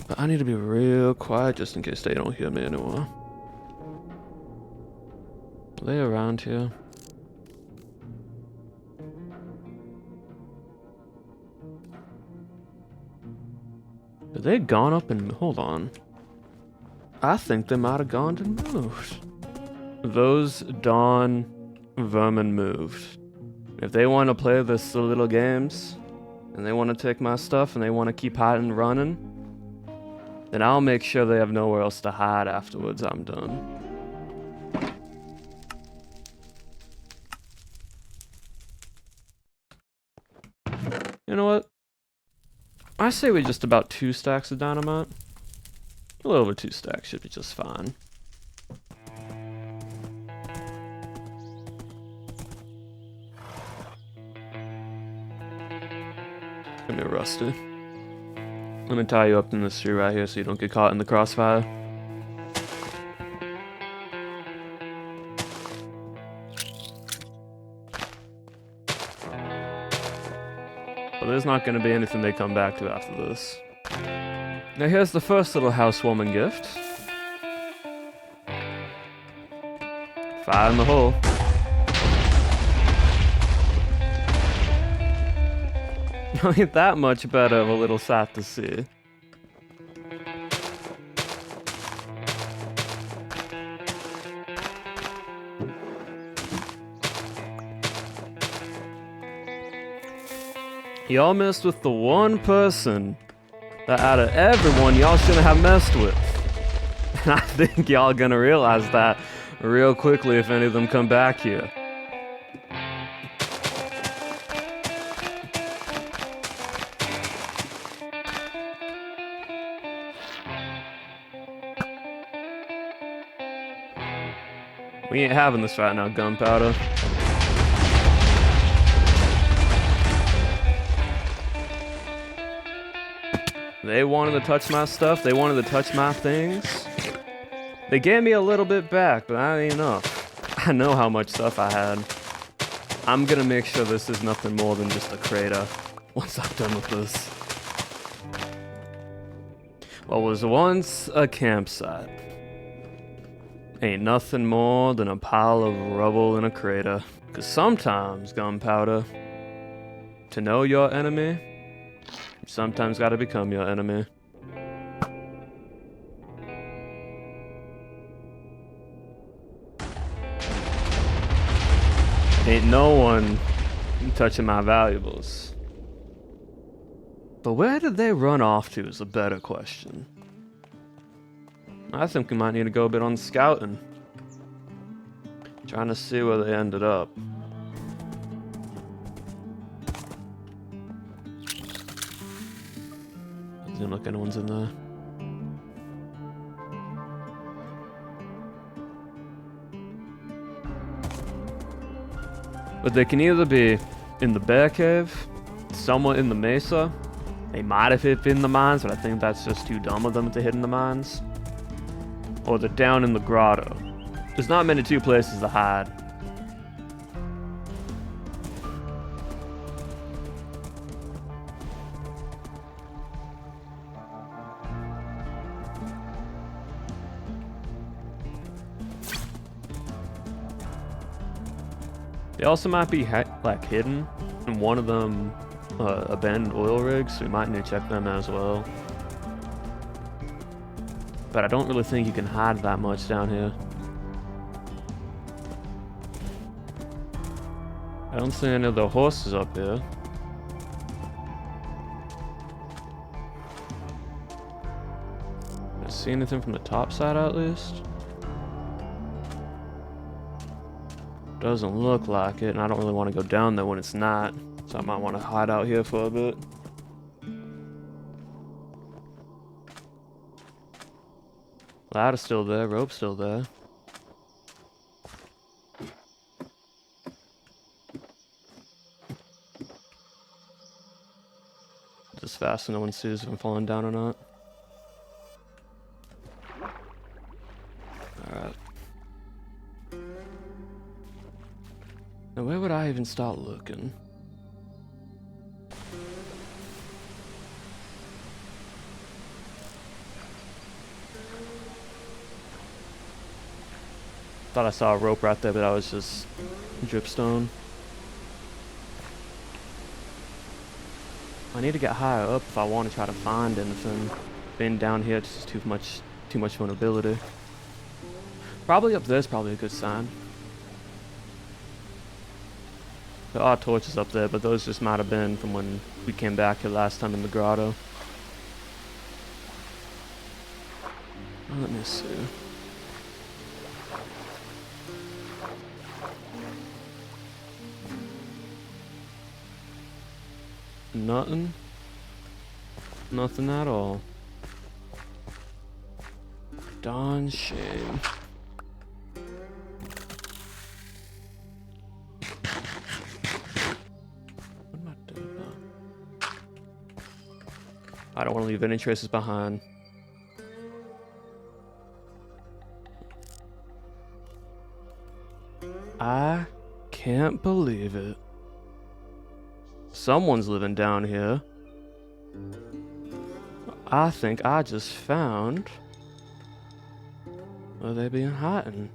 But I need to be real quiet just in case they don't hear me anymore. Are they around here? Are they gone up and... hold on. I think they might have gone and moved. Those Dawn vermin moved. If they want to play this little games, and they want to take my stuff, and they want to keep hiding and running, then I'll make sure they have nowhere else to hide afterwards I'm done. You know what? I say we just about 2 stacks of dynamite. A little over 2 stacks should be just fine. Come here, Rusty. Let me tie you up in this tree right here so you don't get caught in the crossfire. But there's not going to be anything they come back to after this. Now here's the first little housewarming gift. Fire in the hole. Ain't that much better of a little sight to see. Y'all messed with the one person that out of everyone y'all shouldn't have messed with. And I think y'all gonna realize that real quickly if any of them come back here. We ain't having this right now, gunpowder. They wanted to touch my stuff, they wanted to touch my things. They gave me a little bit back, but that ain't enough. I know how much stuff I had. I'm gonna make sure this is nothing more than just a crater once I'm done with this. What was once a campsite ain't nothing more than a pile of rubble in a crater. 'Cause sometimes, gunpowder, to know your enemy, you sometimes gotta become your enemy. Ain't no one touching my valuables. But where did they run off to is a better question. I think we might need to go a bit on scouting. Trying to see where they ended up. Doesn't look like anyone's in there. But they can either be in the bear cave, somewhere in the mesa. They might have hid in the mines, but I think that's just too dumb of them to hid in the mines. Or they're down in the grotto. There's not many two places to hide. They also might be like hidden in one of them abandoned oil rigs, so we might need to check them as well. But I don't really think you can hide that much down here. I don't see any of the horses up here. Can I see anything from the top side at least? Doesn't look like it, and I don't really want to go down there when it's not. So I might want to hide out here for a bit. Ladder's still there, rope's still there. Just fast so no one sees if I'm falling down or not. Alright. Now where would I even start looking? thought I saw a rope right there, but that was just dripstone. I need to get higher up if I want to try to find anything. Being down here, it's just too much vulnerability. Probably up there is probably a good sign. There are torches up there, but those just might have been from when we came back here last time in the grotto. Let me see. Nothing. Nothing at all. Darn shame. What am I doing now? I don't want to leave any traces behind. I can't believe it. Someone's living down here. I think I just found where they been hiding.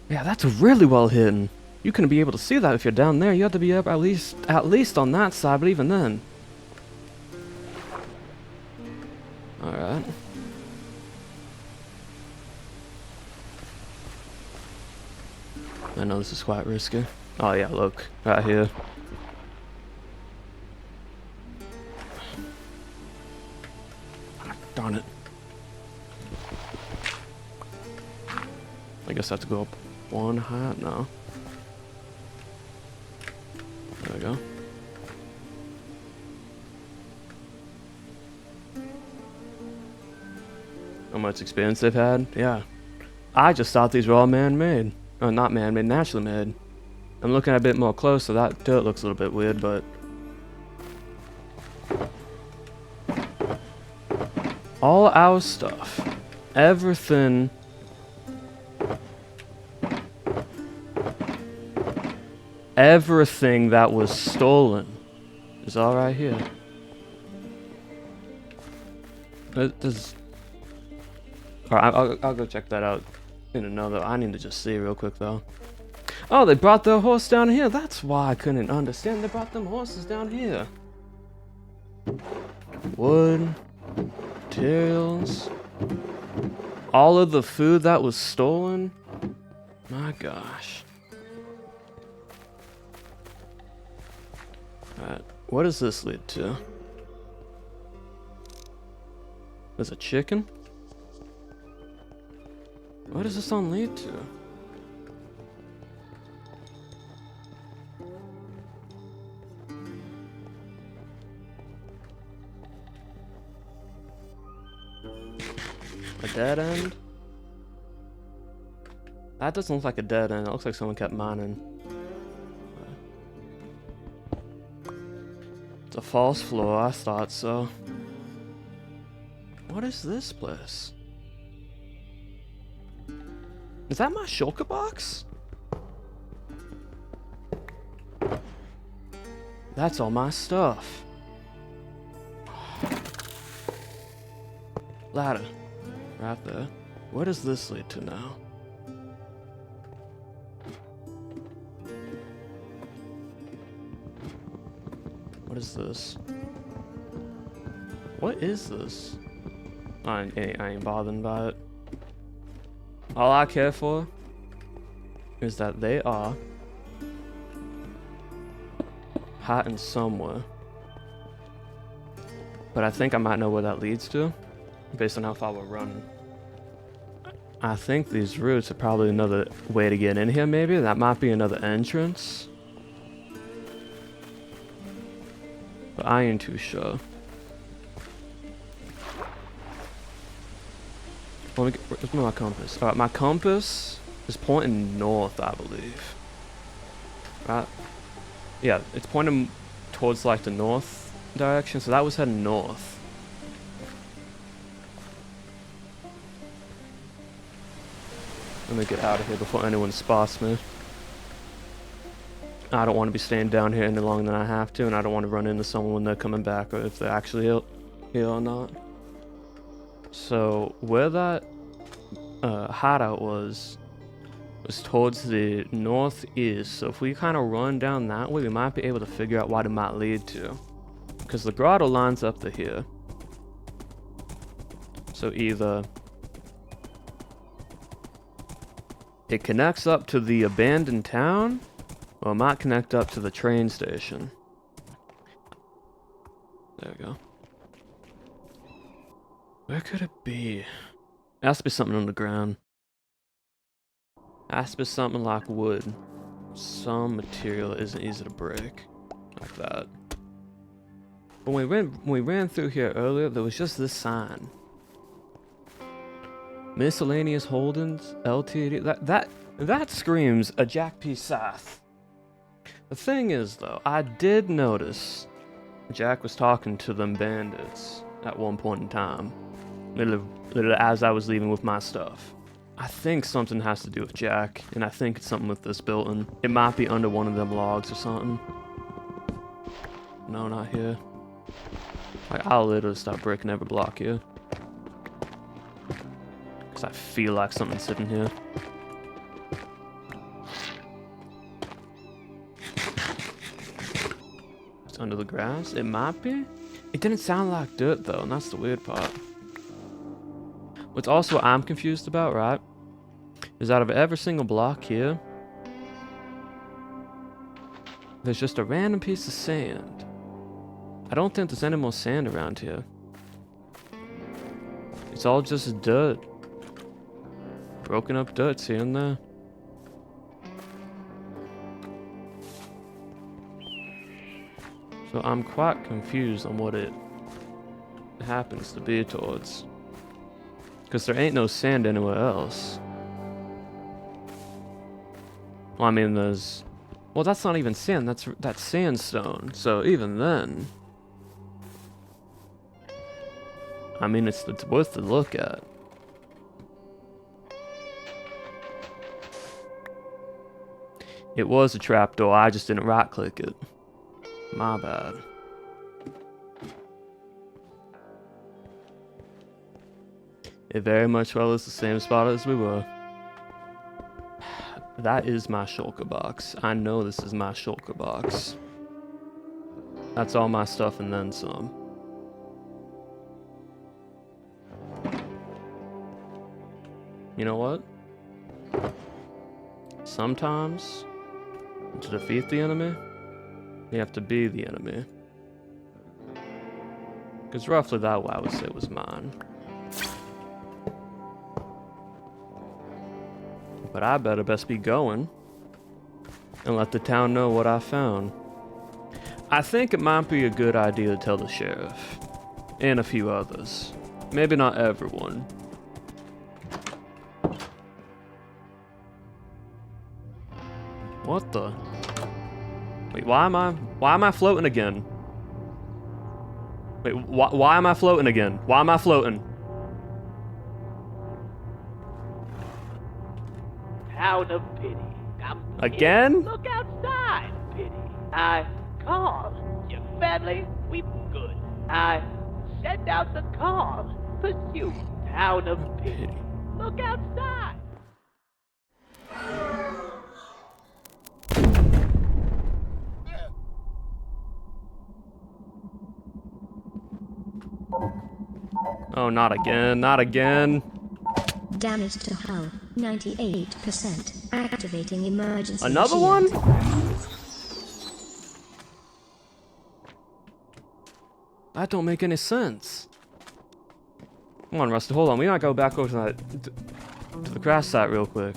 Yeah, that's really well hidden. You couldn't be able to see that if you're down there. You have to be up at least on that side, but even then. Alright. I know this is quite risky. Oh yeah, look. Right here. Darn it. I guess I have to go up one height now. There we go. How much experience they've had? Yeah. I just thought these were all man-made. Oh, not man-made, naturally made. I'm looking at it a bit more closer. That dirt looks a little bit weird, but... all our stuff. Everything... everything that was stolen is all right here. There's... Alright, I'll go check that out in another. I need to just see real quick though. Oh, they brought their horse down here. That's why I couldn't understand. They brought them horses down here. Wood, materials, all of the food that was stolen. My gosh. Alright, what does this lead to? There's a chicken? What does this one lead to? A dead end? That doesn't look like a dead end. It looks like someone kept mining. It's a false floor. I thought so. What is this place? Is that my shulker box? That's all my stuff. Ladder. Right there. What does this lead to now? What is this? What is this? I ain't bothered by it. All I care for is that they are hiding somewhere. But I think I might know where that leads to, based on how far we're running. I think these routes are probably another way to get in here, maybe. That might be another entrance. But I ain't too sure. Where's my compass? Alright, my compass is pointing north, I believe. Right? Yeah, it's pointing towards like the north direction, so that was heading north. Let me get out of here before anyone spots me. I don't want to be staying down here any longer than I have to, and I don't want to run into someone when they're coming back, or if they're actually here or not. So where that hideout was towards the northeast. So if we kind of run down that way, we might be able to figure out what it might lead to. Because the grotto lines up to here. So either it connects up to the abandoned town, or it might connect up to the train station. There we go. Where could it be? It has to be something underground. It has to be something like wood. Some material that isn't easy to break. Like that. But when we ran through here earlier, there was just this sign. Miscellaneous holdings, LTD. That screams a Jack P. Scythe. The thing is, though, I did notice Jack was talking to them bandits at one point in time. Literally as I was leaving with my stuff. I think something has to do with Jack, and I think it's something with this building. It might be under one of them logs or something. No, not here. Like, I'll literally stop breaking every block here. Because I feel like something's sitting here. It's under the grass? It might be? It didn't sound like dirt, though, and that's the weird part. What's also what I'm confused about, right? Is out of every single block here, there's just a random piece of sand. I don't think there's any more sand around here. It's all just dirt. Broken up dirt here and there. So I'm quite confused on what it happens to be towards. Because there ain't no sand anywhere else. Well, I mean, there's... Well, that's not even sand. That's sandstone. So even then... I mean, it's worth to look at. It was a trapdoor. I just didn't right-click it. My bad. It very much well is the same spot as we were. That is my shulker box. I know this is my shulker box. That's all my stuff and then some. You know what? Sometimes, to defeat the enemy, you have to be the enemy. Because roughly that way I would say was mine. But I better best be going and let the town know what I found. I think it might be a good idea to tell the sheriff and a few others. Maybe not everyone. What the? Wait, why am I floating again? Wait, why am I floating again? Why am I floating? Town of pity. Come again? Here. Look outside, pity. I call. Your family, we good. I send out the call. Pursue. Town of pity. Look outside. Oh, not again, not again. Damage to hull, 98%. Activating emergency Another shield. one? That don't make any sense. Come on, Rusty, hold on. We might go back over to the crash site real quick.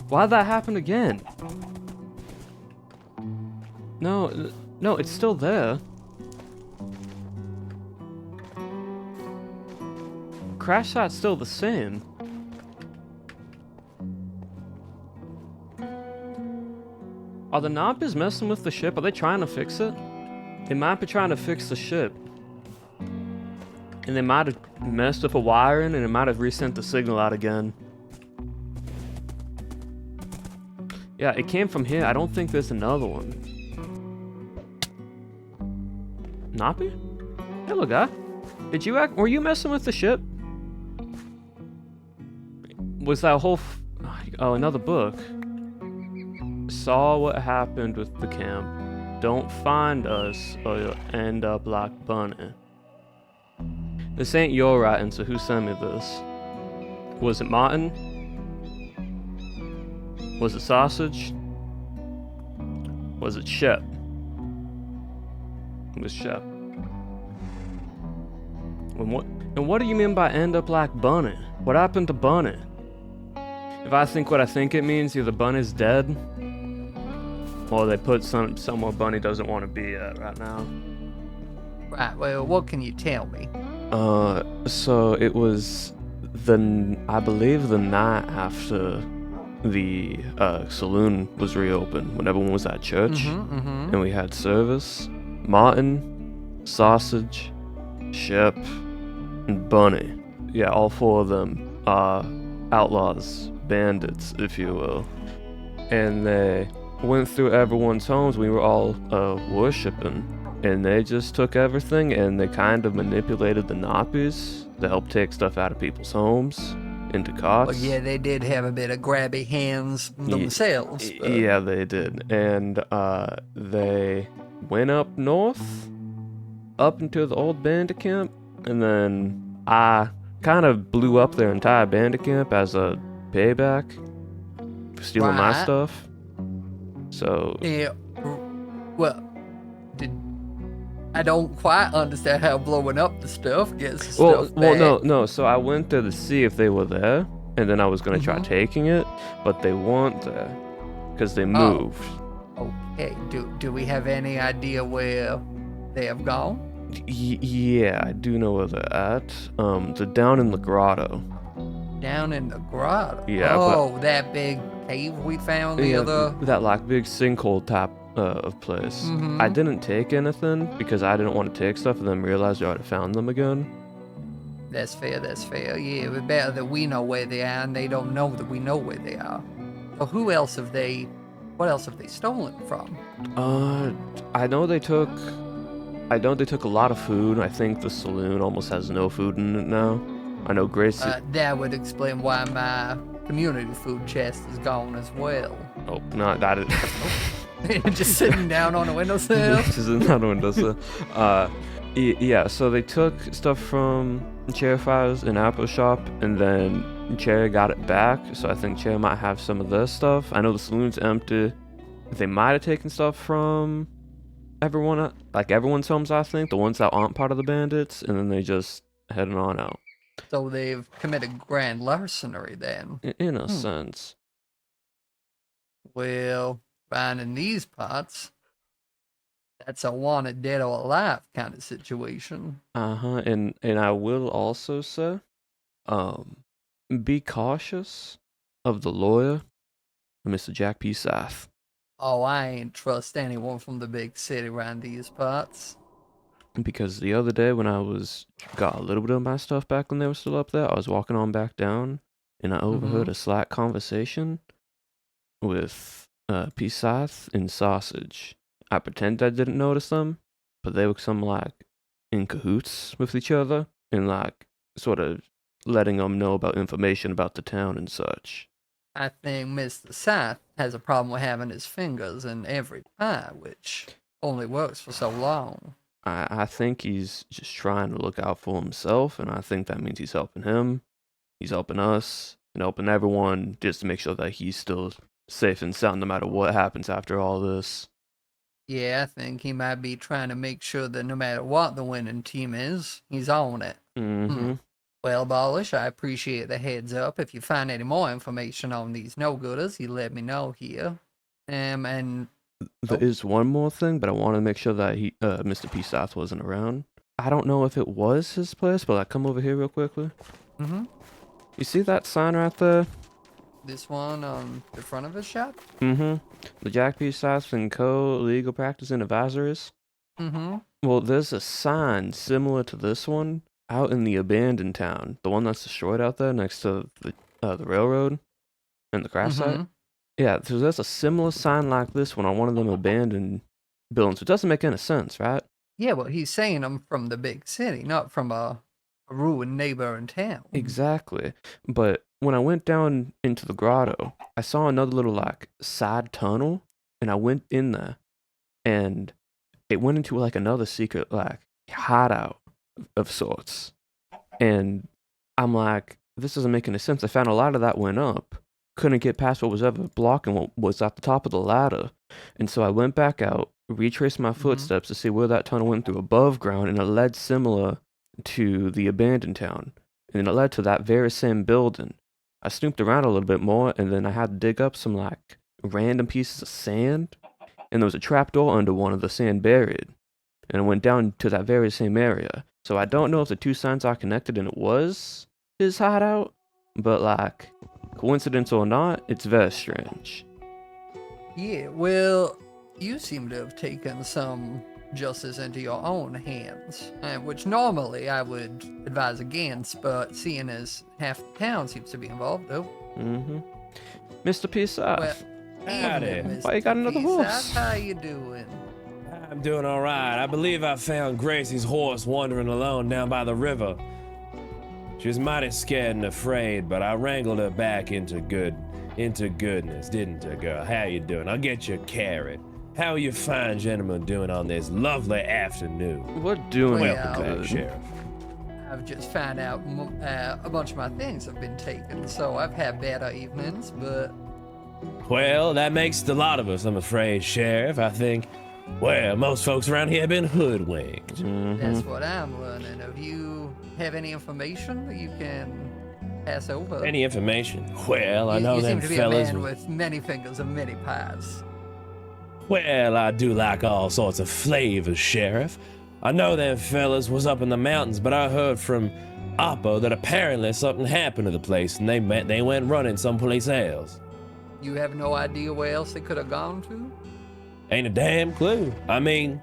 Why'd that happen again? No, it's still there. Crash site's still the same. Are the Napas messing with the ship? Are they trying to fix it? They might be trying to fix the ship. And they might have messed up a wiring and it might have resent the signal out again. Yeah, it came from here. I don't think there's another one. Nappy? Hello, guy. Were you messing with the ship? Was that whole... Oh, another book. Saw what happened with the camp. Don't find us or you'll end up like Bunny. This ain't your writing, so who sent me this? Was it Martyn? Was it Sausage? Was it Shep? It was Shep. And what do you mean by end up like Bunny? What happened to Bunny? If I think what I think it means, either Bunny's dead, or they put somewhere Bunny doesn't want to be at right now. Right, well, what can you tell me? So it was I believe the night after the saloon was reopened, when everyone was at church, and we had service. Martyn, Sausage, Shep, and Bunny. Yeah, all four of them are outlaws, bandits, if you will. And they went through everyone's homes. We were all worshipping, and they just took everything and they kind of manipulated the Nappies to help take stuff out of people's homes into carts. Well, yeah, they did have a bit of grabby hands themselves. Yeah, they did. And they went up north, up into the old bandit camp, and then I kind of blew up their entire bandit camp as a payback for stealing my stuff. So yeah, well, I don't quite understand how blowing up the stuff gets the stuff back. No. So I went there to see if they were there, and then I was gonna try taking it, but they weren't there because they moved. Okay. Do we have any idea where they have gone? Yeah, I do know where they're at. They're down in the grotto. Down in the grotto? Yeah. Oh, that big cave we found the other... That like big sinkhole type of place. I didn't take anything because I didn't want to take stuff and then realized I already found them again. That's fair. Yeah, it's better that we know where they are and they don't know that we know where they are. So what else have they stolen from? I know they took a lot of food. I think the saloon almost has no food in it now. I know Gracie... that would explain why my community food chest is gone as well. Oh, no, that is... Just sitting down on a windowsill? Just sitting on a windowsill. Yeah, so they took stuff from CherriFire's and Apple shop, and then Cherry got it back, so I think Cherry might have some of their stuff. I know the saloon's empty. They might have taken stuff from everyone's homes, I think, the ones that aren't part of the bandits, and then they just heading on out. So they've committed grand larceny then? In a sense. Well, finding these parts, that's a wanted dead or alive kind of situation. And I will also say, be cautious of the lawyer, Mr. Jack P. Scythe. Oh, I ain't trust anyone from the big city around these parts. Because the other day when I got a little bit of my stuff back when they were still up there, I was walking on back down, and I overheard a slight conversation with P. Scythe and Sausage. I pretend I didn't notice them, but they were in cahoots with each other, and sort of letting them know about information about the town and such. I think Mr. Scythe has a problem with having his fingers in every pie, which only works for so long. I think he's just trying to look out for himself, and I think that means he's helping him, he's helping us, and helping everyone just to make sure that he's still safe and sound no matter what happens after all this. Yeah, I think he might be trying to make sure that no matter what the winning team is, he's on it. Well, Abolish, I appreciate the heads up. If you find any more information on these no-gooders, you let me know here. And there is one more thing, but I want to make sure that Mr. P. Scythe wasn't around. I don't know if it was his place, but come over here real quickly. You see that sign right there? This one on the front of his shop? The Jack P. Scythe & Co. Legal Practice and Advisories. Well, there's a sign similar to this one out in the abandoned town. The one that's destroyed out there next to the railroad and the crash site. Yeah, so there's a similar sign like this one on one of them abandoned buildings. It doesn't make any sense, right? Yeah, well, he's saying I'm from the big city, not from a ruined neighboring town. Exactly. But when I went down into the grotto, I saw another little like side tunnel, and I went in there, and it went into like another secret like hideout of sorts. And I'm like, this doesn't make any sense. I found a lot of that went up. Couldn't get past what was ever blocking what was at the top of the ladder. And so I went back out, retraced my footsteps to see where that tunnel went through above ground, and it led similar to the abandoned town. And it led to that very same building. I snooped around a little bit more, and then I had to dig up some like random pieces of sand, and there was a trapdoor under one of the sand buried. And I went down to that very same area. So I don't know if the two signs are connected and it was his hideout, but like, coincidence or not, it's very strange. Yeah, well, you seem to have taken some justice into your own hands, which normally I would advise against, but seeing as half the town seems to be involved, though. Mr. Pyroscythe, Well, Howdy. evening, Why you got another Pyroscythe. horse? How you doing? I'm doing all right. I believe I found Gracie's horse wandering alone down by the river. She was mighty scared and afraid, but I wrangled her back into goodness, didn't I, girl? How you doing? I'll get you a carrot. How are you fine gentlemen doing on this lovely afternoon? We're doing Welcome good. back, Sheriff. I've just found out a bunch of my things have been taken, so I've had better evenings, but Well, that makes a lot of us, I'm afraid, Sheriff. I think, well, most folks around here have been hoodwinked. that's what I'm learning. Have you have any information that you can pass over? Any information? Well, I You- know you them seem to be fellas. a man with many fingers and many pies. Well, I do like all sorts of flavors, Sheriff. I know them fellas was up in the mountains, but I heard from Oppo that apparently something happened to the place and they went running someplace else. You have no idea where else they could have gone to? Ain't a damn clue. I mean,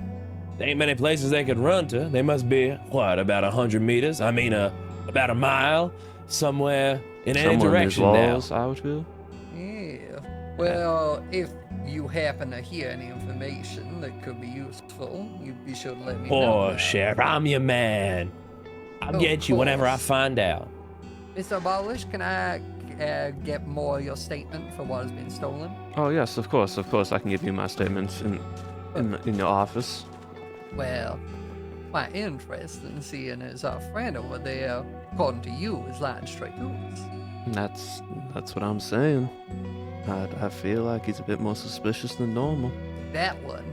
there ain't many places they could run to. They must be, what, about 100 meters? I mean, about a mile somewhere in any Somewhere in these direction now. walls, I would feel. Yeah. Well, if you happen to hear any information that could be useful, you'd be sure to let me know. Oh, Sheriff, I'm your man. I'll Of get you whenever I course. find out. Mr. Abolish, can I get more of your statement for what has been stolen? Oh yes, of course. I can give you my statements in your office. Well, quite interesting seeing as our friend over there, according to you, is lying straight to us. That's what I'm saying. I feel like he's a bit more suspicious than normal. That one,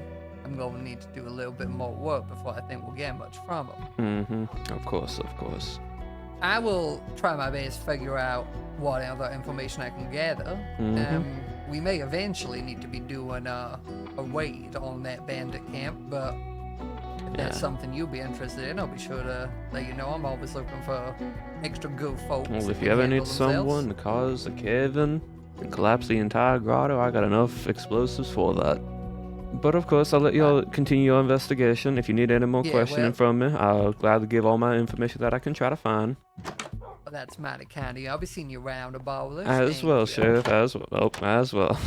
I'm going to need to do a little bit more work before I think we'll get much from him. Of course. I will try my best to figure out what other information I can gather. We may eventually need to be doing a raid on that bandit camp, but if that's Yeah. something you'll be interested in, I'll be sure to let you know. I'm always looking for extra good folks. Well, that if can you ever handle need someone to themselves. cause a cave-in and collapse the entire grotto, I got enough explosives for that. But of course, I'll let y'all continue your investigation. If you need any more Yeah, questioning well- from me, I'll gladly give all my information that I can try to find. Well, that's mighty kind of you. I'll be seeing you around, Abolish. As Thank well, you. Sheriff, as well.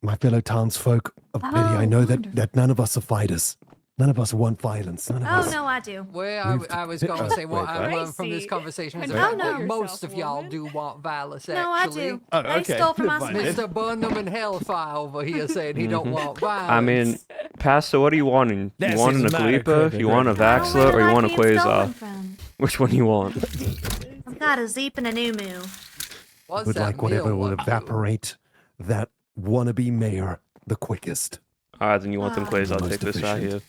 My fellow townsfolk of pity, I know that none of us are fighters. None of us want violence. None of Oh, us. no, I do. Well, I was going to say what Wait, I learned from this Gracie, conversation is the control fact that yourself, most of y'all woman. do want violence, No, I actually. do. They stole from my Fine. swing. Mr. Burnham and Hellfire over here said he don't want violence. I mean, Pastor, what are you wanting? That You want an seems mighty Eclipse? creepy, You want a creepy. I don't Vaxla? Or you like want a being stolen Quasar? from. Which one do you want? I've got a Zeep and a Numu. What's Would that like whatever mill will one do? evaporate that wannabe mayor the quickest. Alright, then you want them Quasar. I'll Most take this right efficient. here.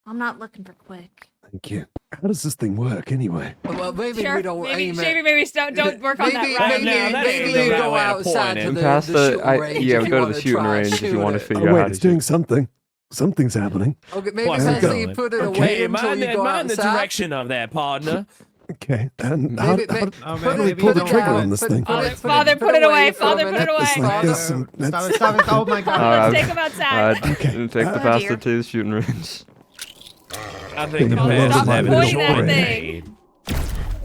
I'm not looking for quick. Thank you. How does this thing work anyway? Well, maybe Sure, we don't maybe, aim maybe, it. maybe don't work on that Maybe, right Maybe- now. that maybe ain't you the right go way to outside point to it. the, Past the shooting range. yeah, if we you go to wanna the shooting try range if you want to shoot it. figure Oh out wait, how it's to doing something. Something's happening. Okay, maybe What's first going? you put it away Okay, until mind you go mind the outside. direction of that, partner. Okay. And Maybe, how maybe, do we pull the trigger on this thing? Father, put it away. Father, put it away. It's like this and that's... Oh my god. Alright, Let's take him outside. Okay. Take the Oh, Pastor dear. to the shooting range. I think the Oh, man's stop having a pointing joy that parade.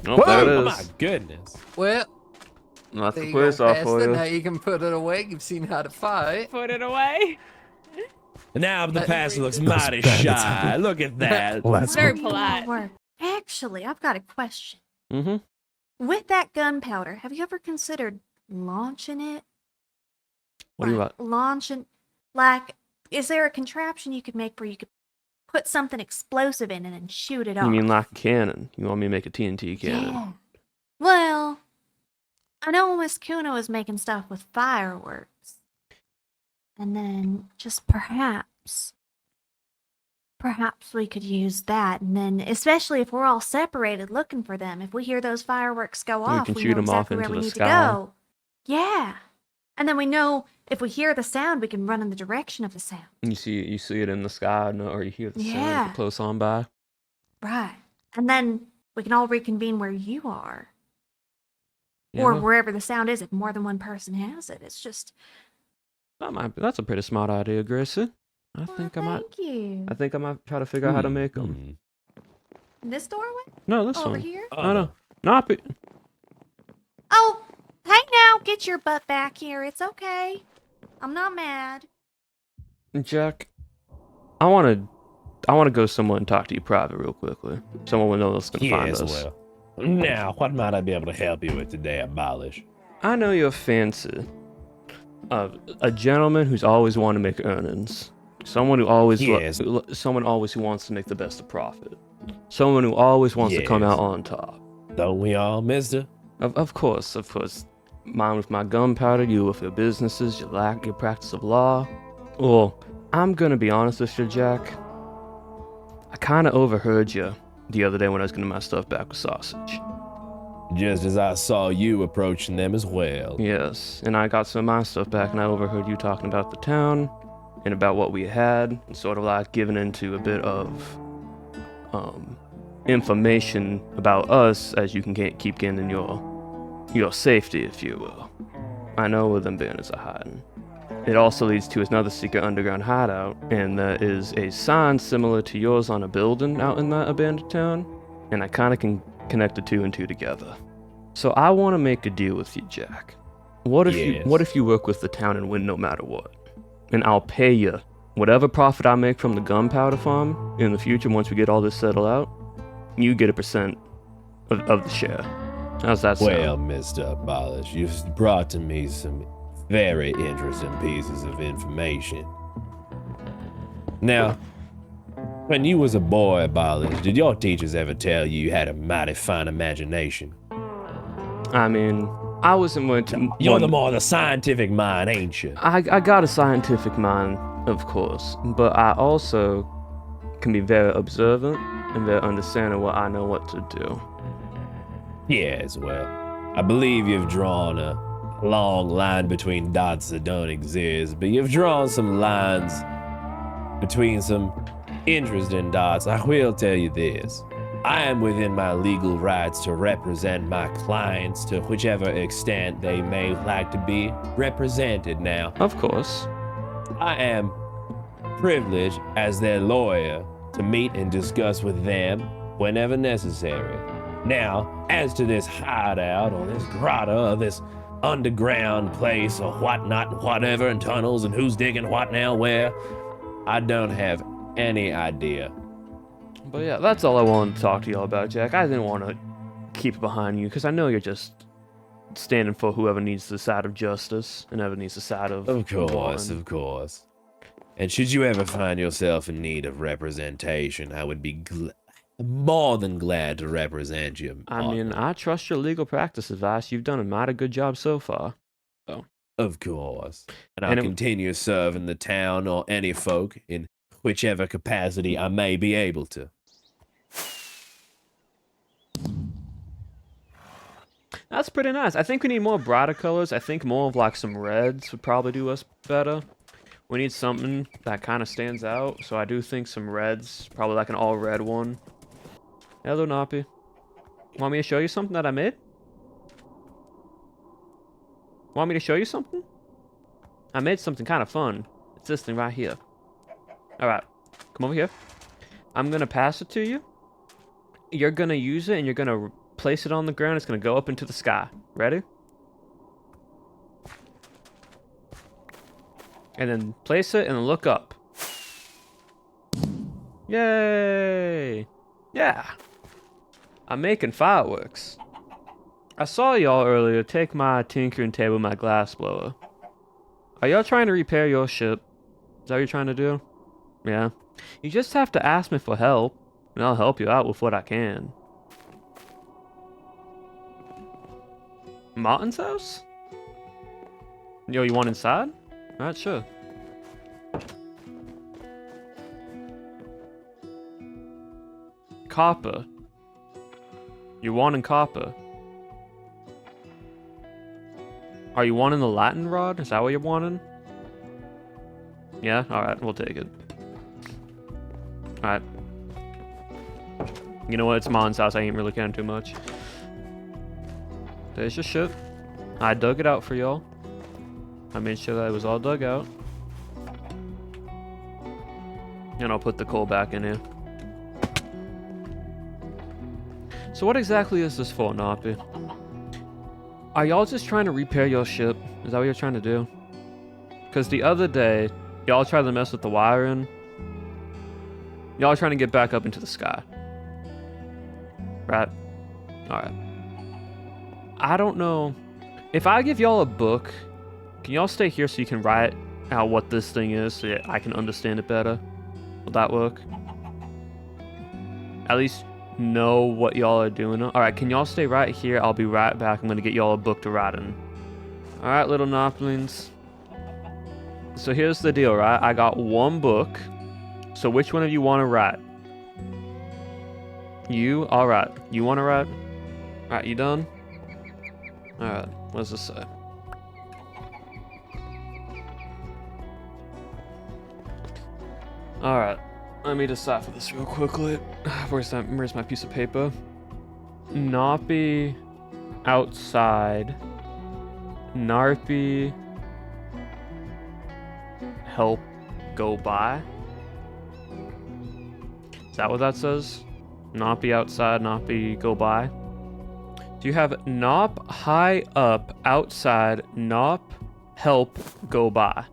Oh, there it Oh is. my goodness. Well, That's There the you quiz go, off for Pastor. you. Now you can put it away. You've seen how to fight. Put it away. And now the pastor looks Those mighty bandits shy. have- Look at that. Well, that's Very Well, polite. work. Actually, I've got a question. Mm-hmm. With that gunpowder, have you ever considered launching it? What do you Like, want? launching, like, is there a contraption you could make where you could put something explosive in it and shoot it off? You mean like a cannon? You want me to make a TNT cannon? Yeah. Well, I know Miss Kuna was making stuff with fireworks. And then just perhaps we could use that. And then, especially if we're all separated looking for them, if we hear those fireworks go off, can we shoot know 'em off exactly where into we the need sky. to go. Yeah. And then we know if we hear the sound, we can run in the direction of the sound. You see it in the sky, or you hear the sound Yeah. if you're close on by. Right. And then we can all reconvene where you are. Or Yeah, wherever the sound is if more than one person has it. It's just, that's a pretty smart idea, Gracie. I well, think I might. thank you. I think I might try to figure out how to make them. This doorway? No, this Over one. here? No. Not it. Oh, hey now, get your butt back here. It's okay. I'm not mad. Jack, I want to go somewhere and talk to you private real quickly. Someone will know that's gonna find Yes, us. well. Now, what might I be able to help you with today, Abolish? I know you're fancy. A gentleman who's always wanted to make earnings. Someone who always Yes. someone always who wants to make the best of profit. Someone who always wants to come Yes. out on top. Don't we all, mister? Of course. Mine with my gunpowder, you with your businesses, your practice of law. Well, I'm gonna be honest with you, Jack. I kind of overheard you the other day when I was getting my stuff back with Sausage. Just as I saw you approaching them as well. Yes, and I got some of my stuff back, and I overheard you talking about the town and about what we had, and sort of like giving into a bit of information about us as you can keep getting your safety, if you will. I know where them bandits are hiding. It also leads to another secret underground hideout, and there is a sign similar to yours on a building out in that abandoned town, and I kind of can connect the two and two together. So I want to make a deal with you, Jack. What if you work with the town and win no matter what? And I'll pay you whatever profit I make from the gunpowder farm in the future once we get all this settled out. You get a percent of the share. How's that sound? Well, Mr. Abolish, you've brought to me some very interesting pieces of information. Now, when you was a boy, Abolish, did your teachers ever tell you had a mighty fine imagination? I mean, I wasn't going to... You're the scientific mind, ain't you? I got a scientific mind, of course, but I also can be very observant and very understanding what I know what to do. Yes, well, I believe you've drawn a long line between dots that don't exist, but you've drawn some lines between some interesting dots. I will tell you this. I am within my legal rights to represent my clients to whichever extent they may like to be represented now. Of course. I am privileged as their lawyer to meet and discuss with them whenever necessary. Now, as to this hideout or this grotto or this underground place or whatnot, whatever, and tunnels and who's digging what now where, I don't have any idea. But yeah, that's all I wanted to talk to y'all about, Jack. I didn't want to keep it behind you because I know you're just standing for whoever needs the side of justice and whoever needs the side of Of one. course. And should you ever find yourself in need of representation, I would be more than glad to represent you. I mean, I trust your legal practice advice. You've done a mighty good job so far. Of course. And I'll And continue serving the town or any folk in whichever capacity I may be able to. That's pretty nice. I think we need more brighter colors. I think more of like some reds would probably do us better. We need something that kind of stands out. So I do think some reds, probably like an all red one. Hello, Nappy. Want me to show you something that I made? Want me to show you something? I made something kind of fun. It's this thing right here. Alright, come over here. I'm gonna pass it to you. You're gonna use it and you're gonna place it on the ground. It's gonna go up into the sky. Ready? And then place it and then look up. Yay! Yeah! I'm making fireworks. I saw y'all earlier take my tinkering table with my glass blower. Are y'all trying to repair your ship? Is that what you're trying to do? Yeah. You just have to ask me for help, and I'll help you out with what I can. Martyn's house? Yo, you want inside? Alright, sure. Copper. You wanting copper? Are you wanting the Latin rod? Is that what you're wanting? Yeah? Alright, we'll take it. Alright. You know what? It's Mon's house. I ain't really caring too much. There's your shit. I dug it out for y'all. I made sure that it was all dug out. And I'll put the coal back in here. So what exactly is this for, Nappy? Are y'all just trying to repair your ship? Is that what you're trying to do? Because the other day, y'all tried to mess with the wiring. Y'all trying to get back up into the sky. Right? Alright. I don't know. If I give y'all a book, can y'all stay here so you can write out what this thing is so I can understand it better? Will that work? At least know what y'all are doing. Alright, can y'all stay right here? I'll be right back. I'm gonna get y'all a book to write in. Alright, little Noplings. So here's the deal, right? I got one book. So which one of you want to write? You? Alright. You want to write? Alright, you done? Alright, what does this say? Alright, let me decipher this real quickly. Where's my piece of paper? Nappy outside. Narpy help go by. Is that what that says? Nappy outside, Nappy go by. Do you have Nop high up outside, Nop help go by?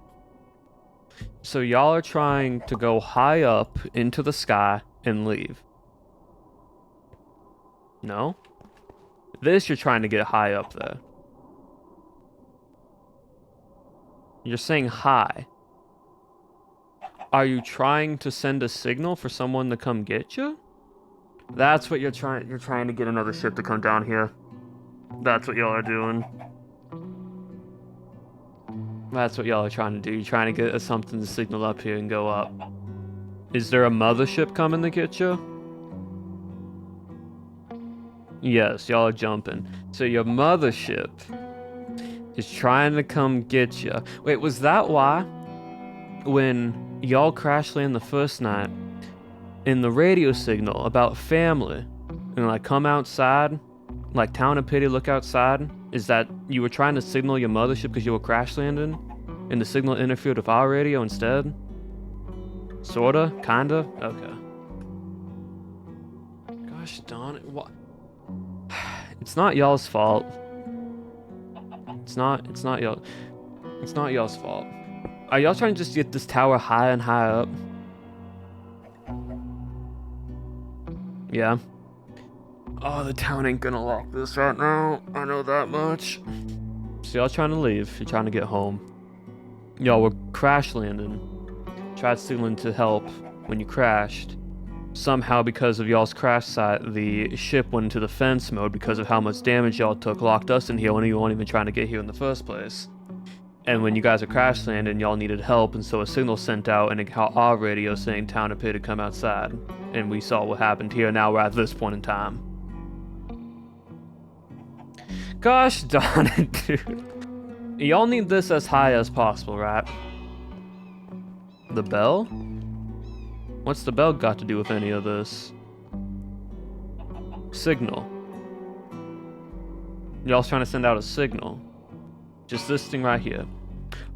So y'all are trying to go high up into the sky and leave. No? This you're trying to get high up there. You're saying high. Are you trying to send a signal for someone to come get you? That's what you're trying. You're trying to get another ship to come down here. That's what y'all are doing. That's what y'all are trying to do. You're trying to get something to signal up here and go up. Is there a mothership coming to get you? Yes, y'all are jumping. So your mothership is trying to come get you. Wait, was that why when y'all crash land the first night, in the radio signal about family, and like come outside, like Town of Pity, look outside, is that you were trying to signal your mothership because you were crash landing, and the signal interfered with our radio instead? Sorta? Kinda? Okay. Gosh darn it, what? It's not y'all's fault. It's not y'all's fault. Are y'all trying to just get this tower higher and higher up? Yeah. Oh, the town ain't gonna like this right now. I know that much. So y'all trying to leave. You're trying to get home. Y'all were crash landing. Tried signaling to help when you crashed. Somehow, because of y'all's crash site, the ship went into defense mode because of how much damage y'all took, locked us in here when you weren't even trying to get here in the first place. And when you guys are crash landing, y'all needed help, and so a signal sent out, and it caught our radio saying Town of Pit to come outside. And we saw what happened here. Now we're at this point in time. Gosh darn it, dude. Y'all need this as high as possible, right? The bell? What's the bell got to do with any of this? Signal. Y'all's trying to send out a signal. Just this thing right here.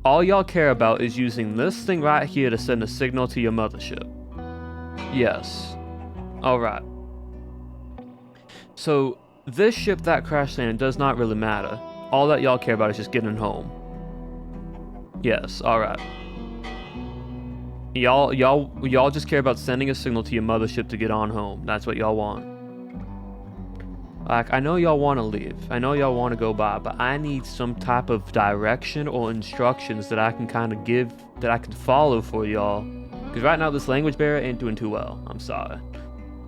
All y'all care about is using this thing right here to send a signal to your mothership. Yes. Alright. So, this ship that crash landed does not really matter. All that y'all care about is just getting home. Yes, alright. Y'all just care about sending a signal to your mothership to get on home. That's what y'all want. Like, I know y'all want to leave. I know y'all want to go by, but I need some type of direction or instructions that I can kind of give, that I can follow for y'all. Because right now, this language barrier ain't doing too well. I'm sorry.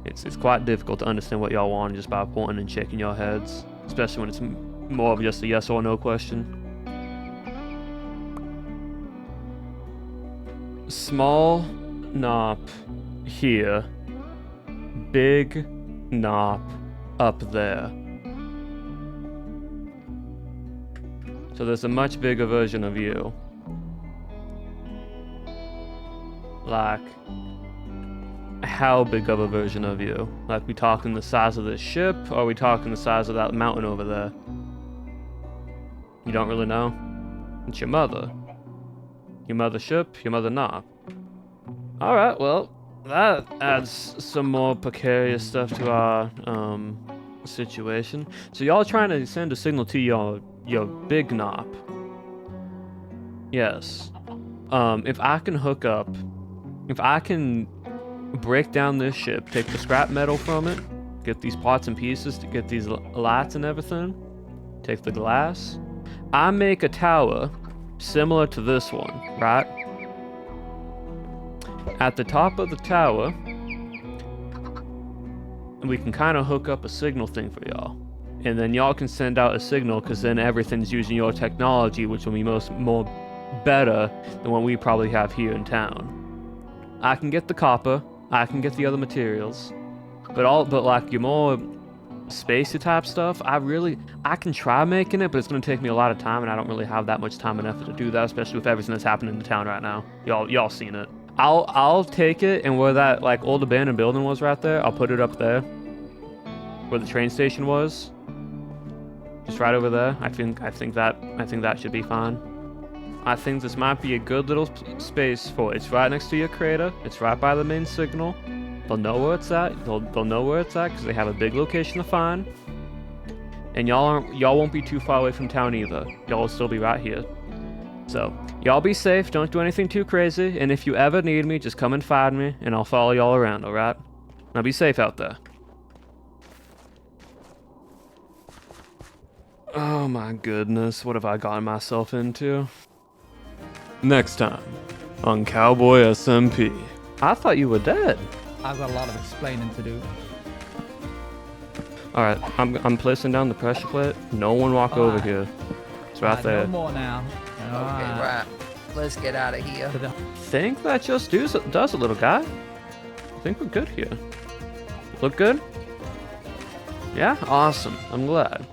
It's quite difficult to understand what y'all want just by pointing and shaking your heads. Especially when it's more of just a yes or no question. Small knop here. Big knop up there. So there's a much bigger version of you. Like, how big of a version of you? Like, we talking the size of this ship, or are we talking the size of that mountain over there? You don't really know? It's your mother. Your mother ship, your mother knob. Alright, well, that adds some more precarious stuff to our situation. So y'all trying to send a signal to your big knob. Yes. If I can hook up, if I can break down this ship, take the scrap metal from it, get these parts and pieces to get these lights and everything, take the glass, I make a tower similar to this one, right? At the top of the tower, we can kind of hook up a signal thing for y'all. And then y'all can send out a signal, because then everything's using your technology, which will be more better than what we probably have here in town. I can get the copper, I can get the other materials, but like your more spacey type stuff, I can try making it, but it's gonna take me a lot of time, and I don't really have that much time and effort to do that, especially with everything that's happening in the town right now. Y'all seen it. I'll take it, and where that like old abandoned building was right there, I'll put it up there, where the train station was, just right over there. I think that should be fine. I think this might be a good little space for it. It's right next to your crater. It's right by the main signal. They'll know where it's at. They'll know where it's at because they have a big location to find. And y'all won't be too far away from town either. Y'all will still be right here. So y'all be safe. Don't do anything too crazy. And if you ever need me, just come and find me, and I'll follow y'all around. All right? Now be safe out there. Oh my goodness, what have I gotten myself into? Next time on Cowboy SMP. I thought you were dead. I've got a lot of explaining to do. Alright, I'm placing down the pressure plate. No one walk over here. It's right there. No more now. Okay, right. Let's get out of here. Think that just does it, little guy. I think we're good here. Look good? Yeah? Awesome. I'm glad.